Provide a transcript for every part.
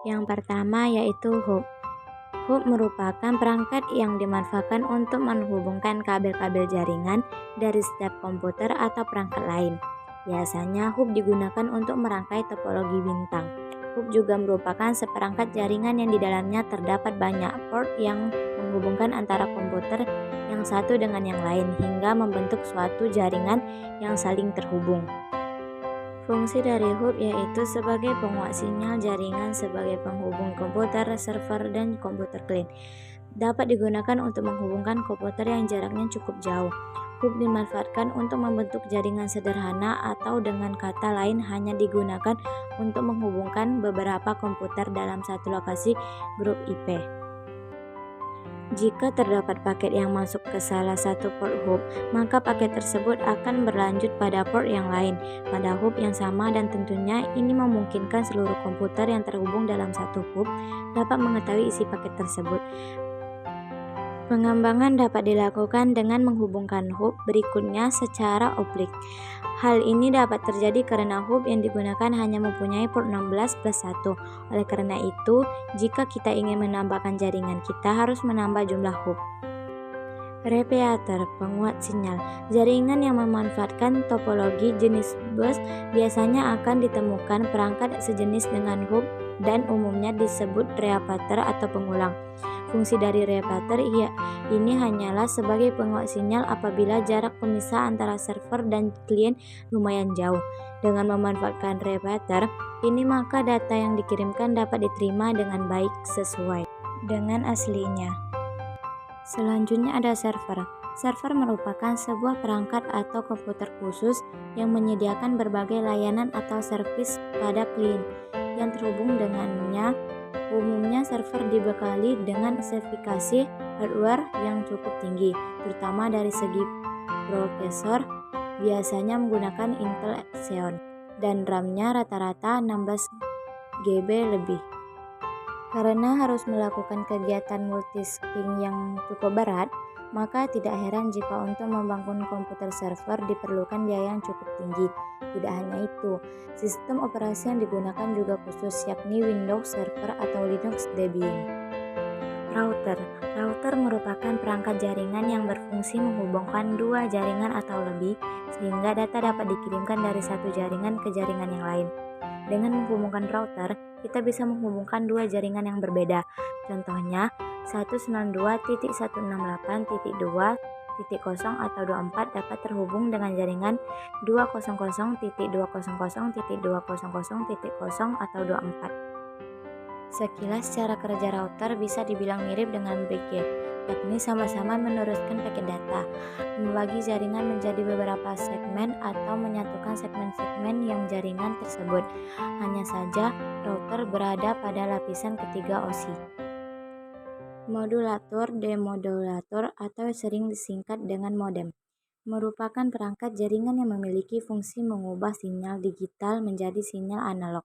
Yang pertama yaitu hub. Hub merupakan perangkat yang dimanfaatkan untuk menghubungkan kabel-kabel jaringan dari setiap komputer atau perangkat lain. Biasanya hub digunakan untuk merangkai topologi bintang. Hub juga merupakan seperangkat jaringan yang di dalamnya terdapat banyak port yang menghubungkan antara komputer yang satu dengan yang lain hingga membentuk suatu jaringan yang saling terhubung. Fungsi dari hub yaitu sebagai penguat sinyal jaringan sebagai penghubung komputer, server, dan komputer klien. Dapat digunakan untuk menghubungkan komputer yang jaraknya cukup jauh. Hub dimanfaatkan untuk membentuk jaringan sederhana atau dengan kata lain hanya digunakan untuk menghubungkan beberapa komputer dalam satu lokasi grup IP. Jika terdapat paket yang masuk ke salah satu port hub, maka paket tersebut akan berlanjut pada port yang lain, pada hub yang sama, dan tentunya ini memungkinkan seluruh komputer yang terhubung dalam satu hub dapat mengetahui isi paket tersebut. Pengembangan dapat dilakukan dengan menghubungkan hub berikutnya secara oblik. Hal ini dapat terjadi karena hub yang digunakan hanya mempunyai port 16 plus 1. Oleh karena itu, jika kita ingin menambahkan jaringan, kita harus menambah jumlah hub. Repeater, penguat sinyal. Jaringan yang memanfaatkan topologi jenis bus biasanya akan ditemukan perangkat sejenis dengan hub dan umumnya disebut repeater atau pengulang. Fungsi dari repeater ini hanyalah sebagai penguat sinyal apabila jarak pemisah antara server dan klien lumayan jauh. Dengan memanfaatkan repeater ini, maka data yang dikirimkan dapat diterima dengan baik sesuai dengan aslinya. Selanjutnya ada server. Server merupakan sebuah perangkat atau komputer khusus yang menyediakan berbagai layanan atau servis pada klien yang terhubung dengannya. Umumnya server dibekali dengan spesifikasi hardware yang cukup tinggi, terutama dari segi prosesor, biasanya menggunakan Intel Xeon, dan RAM-nya rata-rata 16 GB lebih. Karena harus melakukan kegiatan multitasking yang cukup berat, maka tidak heran jika untuk membangun komputer server diperlukan biaya yang cukup tinggi. Tidak hanya itu, sistem operasi yang digunakan juga khusus, yakni Windows Server atau Linux Debian. Router. Router merupakan perangkat jaringan yang berfungsi menghubungkan dua jaringan atau lebih, sehingga data dapat dikirimkan dari satu jaringan ke jaringan yang lain. Dengan menghubungkan router, kita bisa menghubungkan dua jaringan yang berbeda. Contohnya, 192.168.2.0 atau 24 dapat terhubung dengan jaringan 200.200.200.0 atau 24. Sekilas cara kerja router bisa dibilang mirip dengan BG, yakni sama-sama meneruskan paket data, membagi jaringan menjadi beberapa segmen atau menyatukan segmen-segmen yang jaringan tersebut. Hanya saja, router berada pada lapisan ketiga OSI. Modulator, demodulator, atau sering disingkat dengan modem, merupakan perangkat jaringan yang memiliki fungsi mengubah sinyal digital menjadi sinyal analog.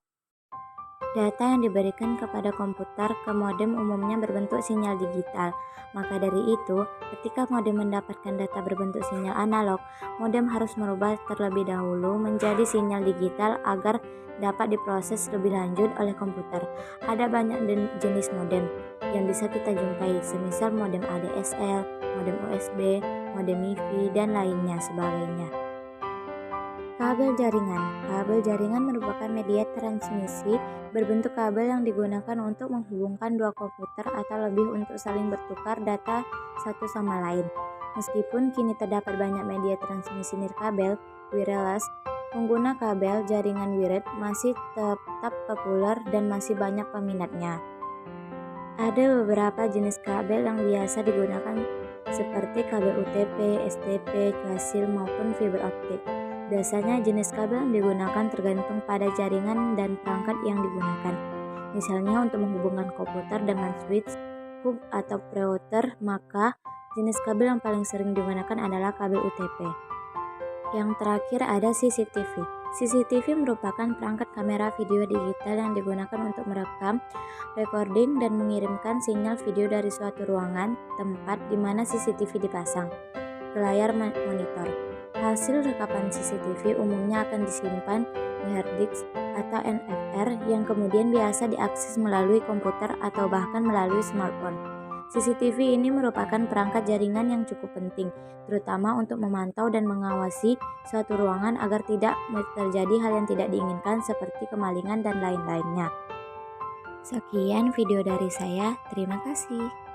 Data yang diberikan kepada komputer ke modem umumnya berbentuk sinyal digital. Maka dari itu, ketika modem mendapatkan data berbentuk sinyal analog, modem harus merubah terlebih dahulu menjadi sinyal digital agar dapat diproses lebih lanjut oleh komputer. Ada banyak jenis modem yang bisa kita jumpai, semisal modem ADSL, modem USB, modem MIFI, dan lainnya sebagainya. Kabel jaringan. Kabel jaringan merupakan media transmisi berbentuk kabel yang digunakan untuk menghubungkan dua komputer atau lebih untuk saling bertukar data satu sama lain. Meskipun kini terdapat banyak media transmisi nirkabel, wireless, pengguna kabel jaringan wired masih tetap populer dan masih banyak peminatnya. Ada beberapa jenis kabel yang biasa digunakan seperti kabel UTP, STP, coaxial maupun fiber optik. Biasanya jenis kabel yang digunakan tergantung pada jaringan dan perangkat yang digunakan. Misalnya untuk menghubungkan komputer dengan switch, hub, atau router, maka jenis kabel yang paling sering digunakan adalah kabel UTP. Yang terakhir ada CCTV. CCTV merupakan perangkat kamera video digital yang digunakan untuk merekam, recording, dan mengirimkan sinyal video dari suatu ruangan, tempat di mana CCTV dipasang, ke layar monitor. Hasil rekaman CCTV umumnya akan disimpan di hard disk atau NFR yang kemudian biasa diakses melalui komputer atau bahkan melalui smartphone. CCTV ini merupakan perangkat jaringan yang cukup penting, terutama untuk memantau dan mengawasi suatu ruangan agar tidak terjadi hal yang tidak diinginkan seperti kemalingan dan lain-lainnya. Sekian video dari saya, terima kasih.